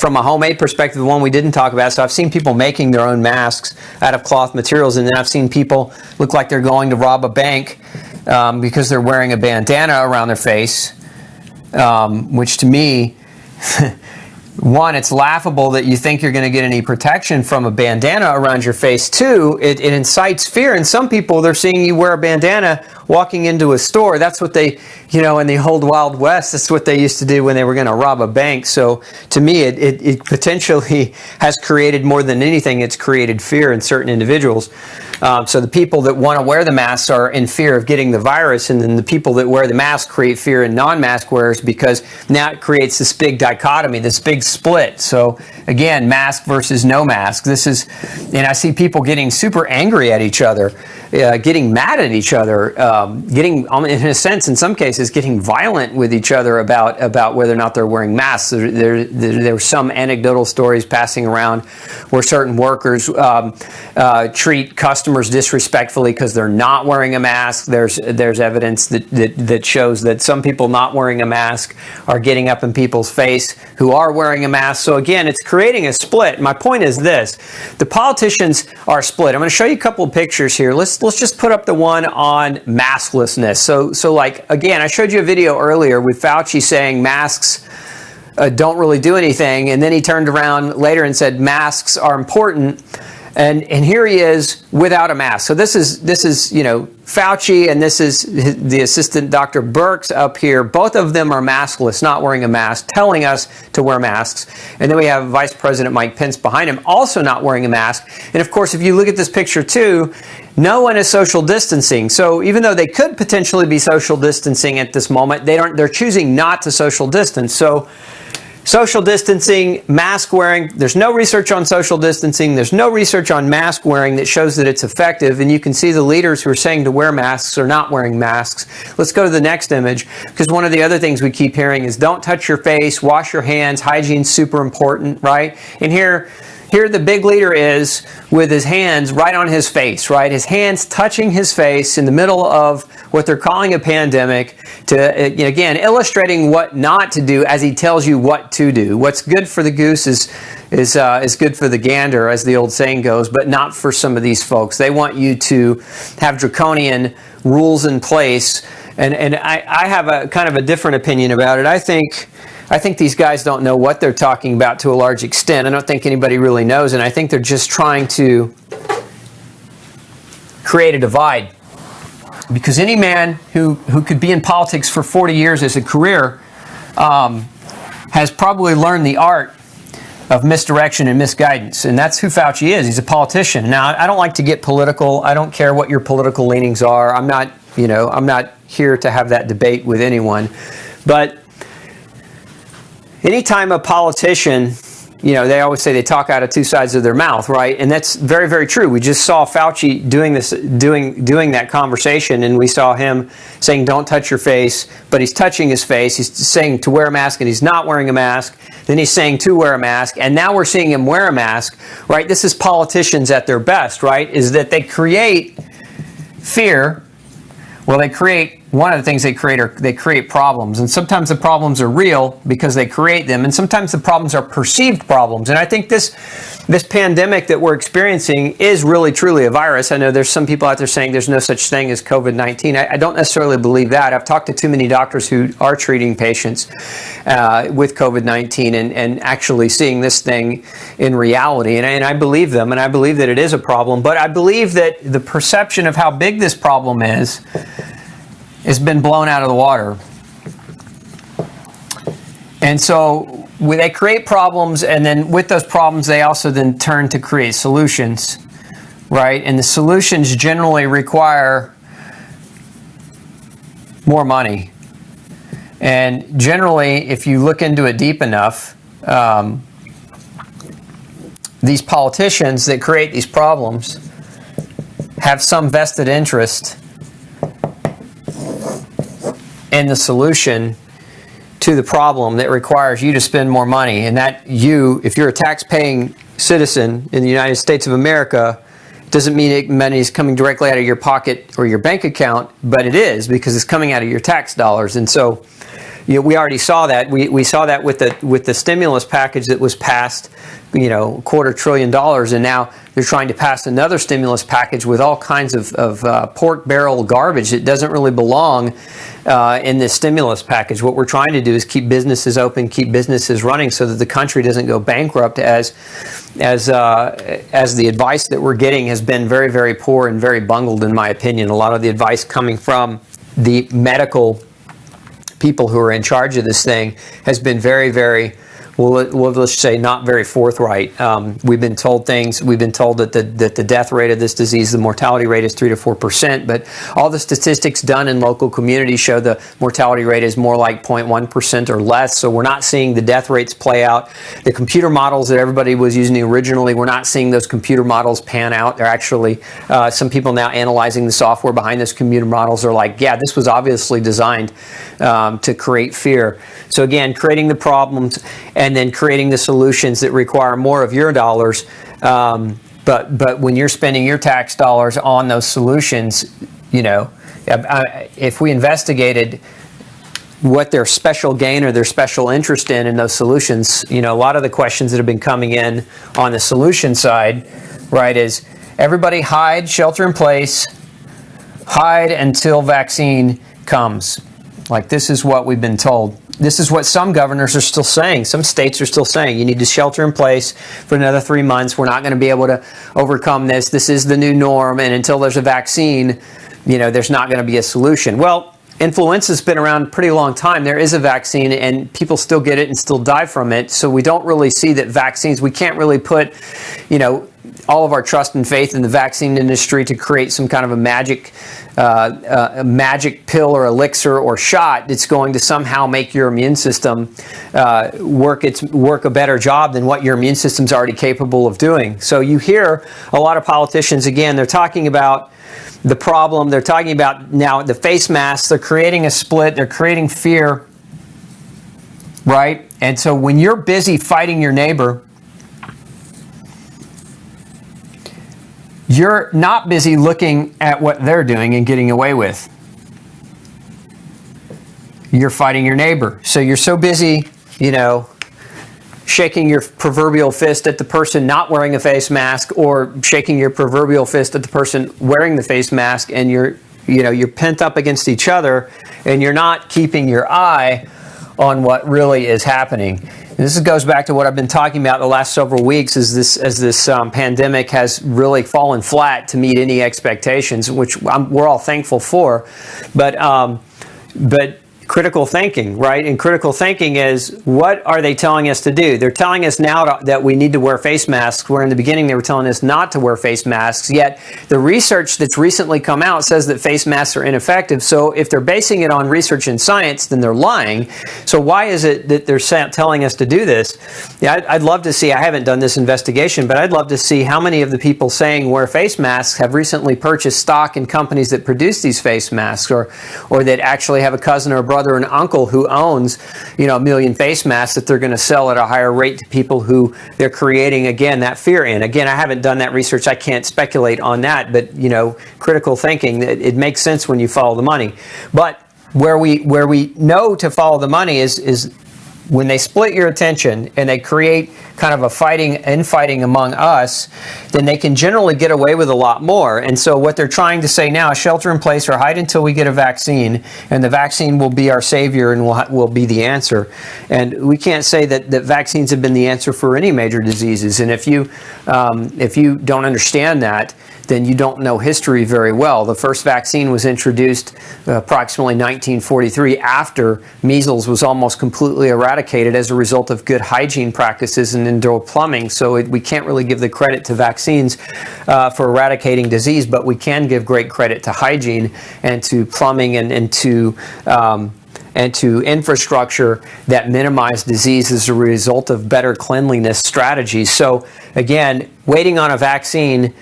from a homemade perspective, the one we didn't talk about, so I've seen people making their own masks out of cloth materials, and then I've seen people look like they're going to rob a bank because they're wearing a bandana around their face, which to me, one, it's laughable that you think you're going to get any protection from a bandana around your face. Two, it incites fear. And some people, they're seeing you wear a bandana walking into a store. That's what they, in the old Wild West, that's what they used to do when they were going to rob a bank. So to me, it potentially has created, more than anything, it's created fear in certain individuals. So the people that want to wear the masks are in fear of getting the virus, and then the people that wear the mask create fear in non-mask wearers, because now it creates this big dichotomy, this big split. So again, mask versus no mask. And I see people getting super angry at each other, getting mad at each other, getting, in a sense, in some cases, getting violent with each other about whether or not they're wearing masks. There were some anecdotal stories passing around where certain workers treat customers disrespectfully because they're not wearing a mask. There's evidence that shows that some people not wearing a mask are getting up in people's face who are wearing a mask. So again, it's creating a split. My point is this: the politicians are split. I'm going to show you a couple of pictures here. Let's just put up the one on masklessness. So like, again, I showed you a video earlier with Fauci saying masks don't really do anything, and then he turned around later and said masks are important. And here he is without a mask. So this is Fauci, and this is the assistant Dr. Birx up here. Both of them are maskless, not wearing a mask, telling us to wear masks. And then we have Vice President Mike Pence behind him, also not wearing a mask. And of course, if you look at this picture too, no one is social distancing. So even though they could potentially be social distancing at this moment, they're choosing not to social distance. So social distancing, mask wearing, there's no research on social distancing, there's no research on mask wearing that shows that it's effective, and you can see the leaders who are saying to wear masks are not wearing masks. Let's go to the next image, because one of the other things we keep hearing is don't touch your face, wash your hands, hygiene's super important, right? And here the big leader is with his hands right on his face, right? His hands touching his face in the middle of what they're calling a pandemic, to again illustrating what not to do as he tells you what to do. What's good for the goose is good for the gander, as the old saying goes, but not for some of these folks. They want you to have draconian rules in place, and I have a kind of a different opinion about it. I think these guys don't know what they're talking about to a large extent. I don't think anybody really knows, and I think they're just trying to create a divide. Because any man who could be in politics for 40 years as a career has probably learned the art of misdirection and misguidance, and that's who Fauci is. He's a politician. Now, I don't like to get political. I don't care what your political leanings are. I'm not here to have that debate with anyone. But anytime a politician, they always say they talk out of two sides of their mouth, right? And that's very, very true. We just saw Fauci doing that conversation, and we saw him saying, don't touch your face, but he's touching his face. He's saying to wear a mask, and he's not wearing a mask. Then he's saying to wear a mask, and now we're seeing him wear a mask, right? This is politicians at their best, right? Is that they create fear. Well, one of the things they create problems, and sometimes the problems are real because they create them, and sometimes the problems are perceived problems. And I think this pandemic that we're experiencing is really truly a virus. I know there's some people out there saying there's no such thing as COVID-19. I don't necessarily believe that. I've talked to too many doctors who are treating patients with COVID-19 and actually seeing this thing in reality, and I believe them, and I believe that it is a problem. But I believe that the perception of how big this problem has been blown out of the water. And so they create problems, and then with those problems, they also then turn to create solutions, right? And the solutions generally require more money. And generally, if you look into it deep enough, these politicians that create these problems have some vested interest in the solution to the problem that requires you to spend more money. And that if you're a tax-paying citizen in the United States of America, doesn't mean money is coming directly out of your pocket or your bank account, but it is, because it's coming out of your tax dollars. And so we already saw that. We saw that with the stimulus package that was passed, $250 billion, and now they're trying to pass another stimulus package with all kinds of pork barrel garbage that doesn't really belong in this stimulus package. What we're trying to do is keep businesses open, keep businesses running, so that the country doesn't go bankrupt. As the advice that we're getting has been very, very poor and very bungled, in my opinion. A lot of the advice coming from the medical people who are in charge of this thing has been very, very, we'll just say, not very forthright. We've been told things. We've been told that the death rate of this disease, the mortality rate, is 3 to 4%. But all the statistics done in local communities show the mortality rate is more like 0.1% or less. So we're not seeing the death rates play out. The computer models that everybody was using originally, we're not seeing those computer models pan out. They're actually, some people now analyzing the software behind those computer models are like, yeah, this was obviously designed to create fear. So again, creating the problems and then creating the solutions that require more of your dollars. But when you're spending your tax dollars on those solutions, if we investigated what their special gain or their special interest in those solutions, a lot of the questions that have been coming in on the solution side, right, is everybody hide, shelter in place, hide until vaccine comes. Like, this is what we've been told. This is what some governors are still saying. Some states are still saying, you need to shelter in place for another 3 months. We're not going to be able to overcome this. This is the new norm. And until there's a vaccine, there's not going to be a solution. Well, influenza's been around a pretty long time. There is a vaccine, and people still get it and still die from it. So we don't really see that vaccines, we can't really put, all of our trust and faith in the vaccine industry to create some kind of a magic pill or elixir or shot that's going to somehow make your immune system work a better job than what your immune system's already capable of doing. So you hear a lot of politicians, again, they're talking about the problem. They're talking about now the face masks. They're creating a split. They're creating fear, right? And so when you're busy fighting your neighbor, you're not busy looking at what they're doing and getting away with. You're fighting your neighbor. So you're so busy, shaking your proverbial fist at the person not wearing a face mask, or shaking your proverbial fist at the person wearing the face mask, and you're pent up against each other, and you're not keeping your eye on what really is happening. And this goes back to what I've been talking about the last several weeks, as this pandemic has really fallen flat to meet any expectations, which we're all thankful for. But critical thinking, right? And critical thinking is, what are they telling us to do? They're telling us now that we need to wear face masks, where in the beginning they were telling us not to wear face masks. Yet the research that's recently come out says that face masks are ineffective. So if they're basing it on research and science, then they're lying. So why is it that they're telling us to do this? Yeah, I'd love to see, I haven't done this investigation, but I'd love to see how many of the people saying wear face masks have recently purchased stock in companies that produce these face masks, or that actually have a cousin or a brother or an uncle who owns, a million face masks that they're going to sell at a higher rate to people who they're creating, again, that fear in. Again, I haven't done that research. I can't speculate on that, but, critical thinking, it makes sense when you follow the money. But where we know to follow the money is when they split your attention and they create kind of a infighting among us, then they can generally get away with a lot more. And so what they're trying to say now is shelter in place or hide until we get a vaccine, and the vaccine will be our savior and will be the answer. And we can't say that vaccines have been the answer for any major diseases. And if you don't understand that, then you don't know history very well. The first vaccine was introduced approximately 1943, after measles was almost completely eradicated as a result of good hygiene practices and indoor plumbing. So we can't really give the credit to vaccines for eradicating disease, but we can give great credit to hygiene and to plumbing and to infrastructure that minimize disease as a result of better cleanliness strategies. So again, waiting on a vaccine,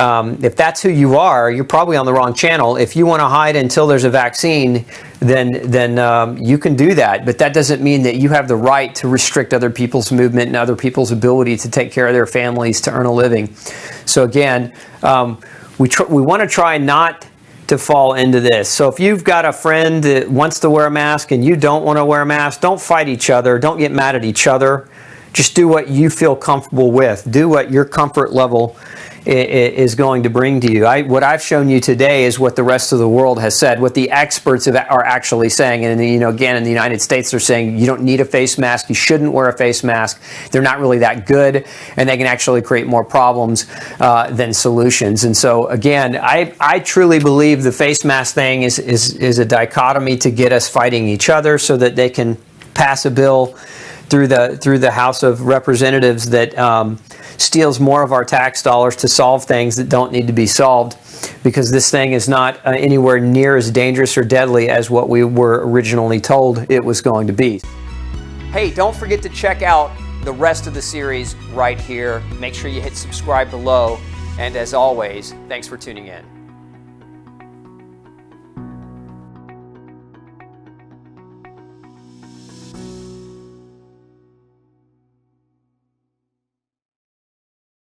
if that's who you are, you're probably on the wrong channel. If you want to hide until there's a vaccine, then you can do that. But that doesn't mean that you have the right to restrict other people's movement and other people's ability to take care of their families, to earn a living. So again, we want to try not to fall into this. So if you've got a friend that wants to wear a mask and you don't want to wear a mask, don't fight each other. Don't get mad at each other. Just do what you feel comfortable with. Do what your comfort level is going to bring to you. What I've shown you today is what the rest of the world has said, what the experts are actually saying. And again, in the United States, they're saying you don't need a face mask. You shouldn't wear a face mask. They're not really that good, and they can actually create more problems than solutions. And so, again, I truly believe the face mask thing is a dichotomy to get us fighting each other so that they can pass a bill through the House of Representatives that steals more of our tax dollars to solve things that don't need to be solved, because this thing is not anywhere near as dangerous or deadly as what we were originally told it was going to be. Hey, don't forget to check out the rest of the series right here. Make sure you hit subscribe below. And as always, thanks for tuning in.